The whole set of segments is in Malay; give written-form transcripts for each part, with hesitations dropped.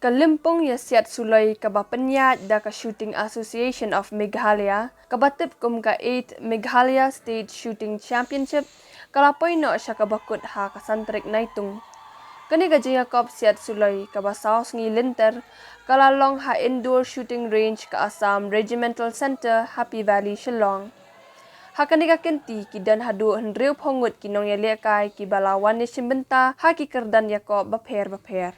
Kalimpong ya siat sulai kaba penyat da ka Shooting Association of Meghalaya kabatip kum ka 8 Meghalaya State Shooting Championship kalapoi no siya kabakut ha kasantrik naitung. Kani ka Jacob siat sulai kaba saus ngi linter kalalong ha indoor shooting range ka Assam Regimental Center Happy Valley Shillong. Hakani ka kenti ki dan hadu hendriu pongut ki nong ya lekai ki balawan ni simbenta ha ki kerdan Jacob bapher.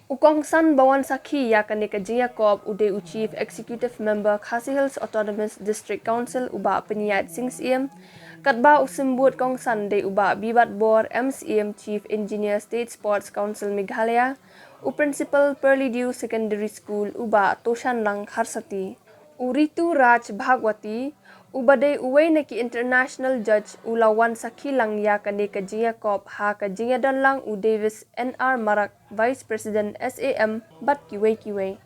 Ukong san bawan sakhi ya kani ka Jacob ude Chief Executive Member Khasi Hills Autonomous District Council uba penyat Singsiem katba usimbut kong san de uba bibat bor MCM Chief Engineer State Sports Council Meghalaya u Principal Perlidew Secondary School uba Toshan Lang Harsati Uritu Raj Bhagwati ubade uway na ki international judge ulawan sakhi lang ya kani ka Jacob ha ka dan lang u Davis NR Marak Vice President SAM bat kiway.